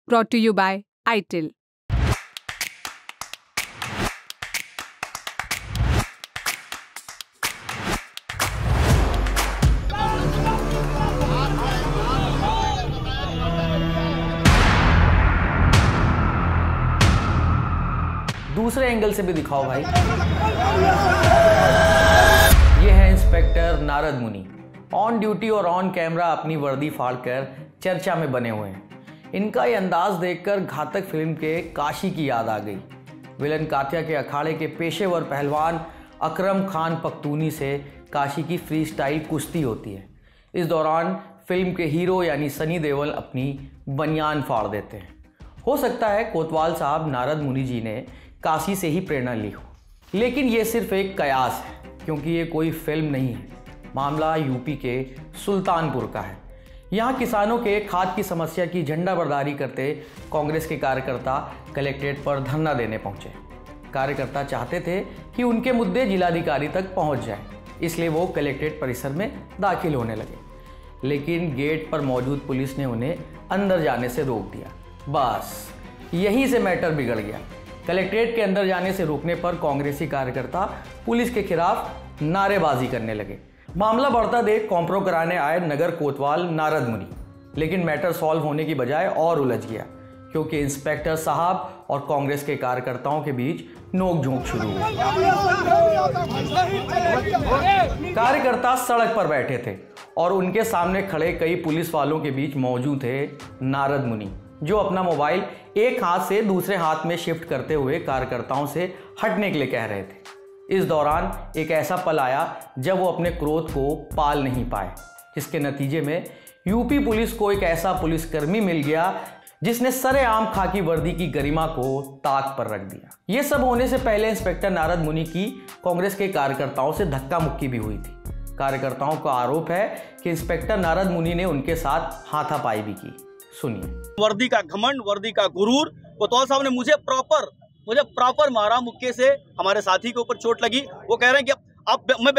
brought to you by ITIL. दूसरे angle से भी दिखाओ भाई। ये है इंस्पेक्टर नारद मुनि, ऑन ड्यूटी और ऑन कैमरा अपनी वर्दी फाड़कर चर्चा में बने हुए हैं। इनका ये अंदाज देखकर घातक फिल्म के काशी की याद आ गई। विलन कात्या के अखाड़े के पेशेवर पहलवान अकरम खान पख्तूनी से काशी की फ्री स्टाइल कुश्ती होती है। इस दौरान फिल्म के हीरो यानी सनी देओल अपनी बनियान फाड़ देते हैं। हो सकता है कोतवाल साहब नारद मुनि जी ने काशी से ही प्रेरणा ली हो, लेकिन ये सिर्फ एक कयास है, क्योंकि ये कोई फिल्म नहीं है। मामला यूपी के सुल्तानपुर का है। यहाँ किसानों के खाद की समस्या की झंडाबरदारी करते कांग्रेस के कार्यकर्ता कलेक्ट्रेट पर धरना देने पहुंचे। कार्यकर्ता चाहते थे कि उनके मुद्दे जिलाधिकारी तक पहुंच जाए, इसलिए वो कलेक्ट्रेट परिसर में दाखिल होने लगे, लेकिन गेट पर मौजूद पुलिस ने उन्हें अंदर जाने से रोक दिया। बस यहीं से मैटर बिगड़ गया। कलेक्ट्रेट के अंदर जाने से रोकने पर कांग्रेसी कार्यकर्ता पुलिस के खिलाफ नारेबाजी करने लगे। मामला बढ़ता देख कॉम्प्रो कराने आए नगर कोतवाल नारद मुनि, लेकिन मैटर सॉल्व होने की बजाय और उलझ गया, क्योंकि इंस्पेक्टर साहब और कांग्रेस के कार्यकर्ताओं के बीच नोकझोंक शुरू हुई। कार्यकर्ता सड़क पर बैठे थे और उनके सामने खड़े कई पुलिस वालों के बीच मौजूद थे नारद मुनि, जो अपना मोबाइल एक हाथ से दूसरे हाथ में शिफ्ट करते हुए कार्यकर्ताओं से हटने के लिए कह रहे थे। इस दौरान एक ऐसा पल आया जब वो अपने क्रोध को पाल नहीं पाए, जिसके नतीजे में यूपी पुलिस को एक ऐसा पुलिसकर्मी मिल गया जिसने सरेआम खाकी वर्दी की गरिमा को ताक पर रख दिया। ये सब होने से पहले इंस्पेक्टर नारद मुनि की कांग्रेस के कार्यकर्ताओं से धक्का मुक्की भी हुई थी। कार्यकर्ताओं का आरोप है कि इंस्पेक्टर नारद मुनि ने उनके साथ हाथापाई भी की। सुनिए। वर्दी का घमंड, वर्दी का गुरूर। कोतवाल साहब ने मुझे प्रॉपर मारा मुक्के से। हमारे साथी के ऊपर चोट लगी। वो कह रहे हैं कि मैं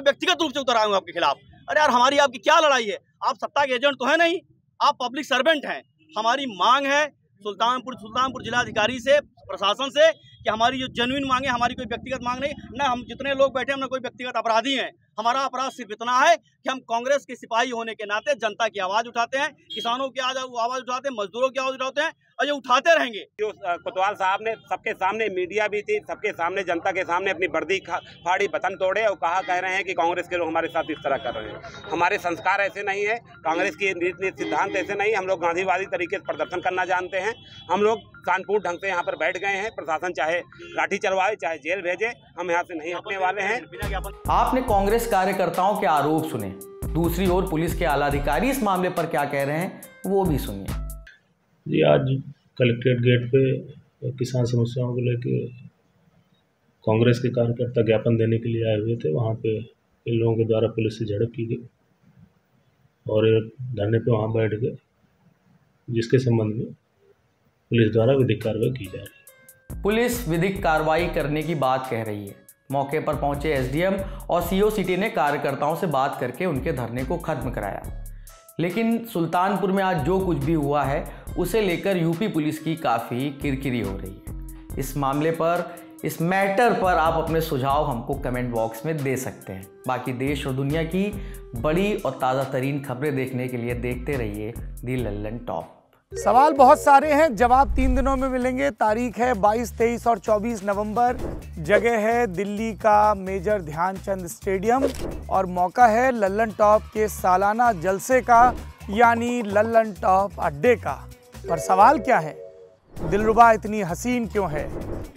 व्यक्तिगत रूप से उतर आऊंगा आपके खिलाफ। अरे यार, हमारी आपकी क्या लड़ाई है? आप सत्ता के एजेंट तो है नहीं, आप पब्लिक सर्वेंट हैं। हमारी मांग है सुल्तानपुर जिलाधिकारी से, प्रशासन से, कि हमारी जो जेन्युइन मांग है, हमारी कोई व्यक्तिगत मांग नहीं ना। हम जितने लोग बैठे हैं, हम कोई व्यक्तिगत अपराधी हैं। हमारा अपराध सिर्फ इतना है कि हम कांग्रेस के सिपाही होने के नाते जनता की आवाज उठाते हैं, किसानों की आवाज उठाते हैं, मजदूरों की आवाज उठाते हैं, और ये उठाते रहेंगे। जो कोतवाल साहब ने सबके सामने, मीडिया भी थी, सबके सामने, जनता के सामने अपनी वर्दी फाड़ी, बटन तोड़े और कह रहे हैं कि कांग्रेस के लोग हमारे साथ इस तरह कर रहे हैं। हमारे संस्कार ऐसे नहीं है, कांग्रेस की नीति सिद्धांत ऐसे नहीं। हम लोग गांधीवादी तरीके से प्रदर्शन करना जानते हैं। हम लोग शांतिपूर्ण ढंग से यहाँ पर बैठ गए हैं। प्रशासन चाहे लाठी चलवाए, चाहे जेल भेजे, हम यहाँ से नहीं हटने वाले हैं। आपने कांग्रेस कार्यकर्ताओं के आरोप सुने, दूसरी ओर पुलिस के आला अधिकारी इस मामले पर क्या कह रहे हैं वो भी सुनिए। जी, आज कलेक्ट्रेट गेट पे किसान समस्याओं को लेकर कांग्रेस के कार्यकर्ता ज्ञापन देने के लिए आए हुए थे। वहाँ पे इन लोगों के द्वारा पुलिस से झड़प की गई और धरने पे वहाँ बैठ गए, जिसके संबंध में पुलिस द्वारा विधिक कार्रवाई की जा रही है। पुलिस विधिक कार्रवाई करने की बात कह रही है। मौके पर पहुंचे एसडीएम और सीओ सिटी ने कार्यकर्ताओं से बात करके उनके धरने को खत्म कराया, लेकिन सुल्तानपुर में आज जो कुछ भी हुआ है उसे लेकर यूपी पुलिस की काफ़ी किरकिरी हो रही है। इस मामले पर, इस मैटर पर आप अपने सुझाव हमको कमेंट बॉक्स में दे सकते हैं। बाकी देश और दुनिया की बड़ी और ताज़ा तरीन खबरें देखने के लिए देखते रहिए दी लल्लन टॉप। सवाल बहुत सारे हैं, जवाब 3 दिनों में मिलेंगे। तारीख है 22, 23 और 24 नवंबर। जगह है दिल्ली का मेजर ध्यानचंद स्टेडियम और मौका है लल्लन टॉप के सालाना जलसे का, यानी लल्लन टॉप अड्डे का। पर सवाल क्या है? दिलरुबा इतनी हसीन क्यों है?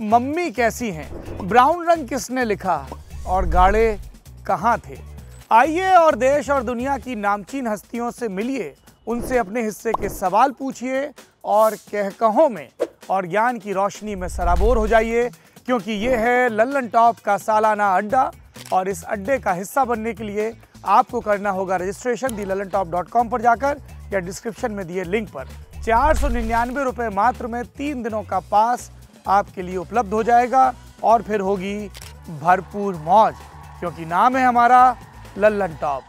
मम्मी कैसी हैं? ब्राउन रंग किसने लिखा? और गाड़े कहाँ थे? आइए और देश और दुनिया की नामचीन हस्तियों से मिलिए, उनसे अपने हिस्से के सवाल पूछिए और कहकहों में और ज्ञान की रोशनी में सराबोर हो जाइए, क्योंकि ये है लल्लन टॉप का सालाना अड्डा। और इस अड्डे का हिस्सा बनने के लिए आपको करना होगा रजिस्ट्रेशन thelallanTop.com पर जाकर या डिस्क्रिप्शन में दिए लिंक पर। 499 रुपये मात्र में 3 दिनों का पास आपके लिए उपलब्ध हो जाएगा और फिर होगी भरपूर मौज, क्योंकि नाम है हमारा लल्लन टॉप।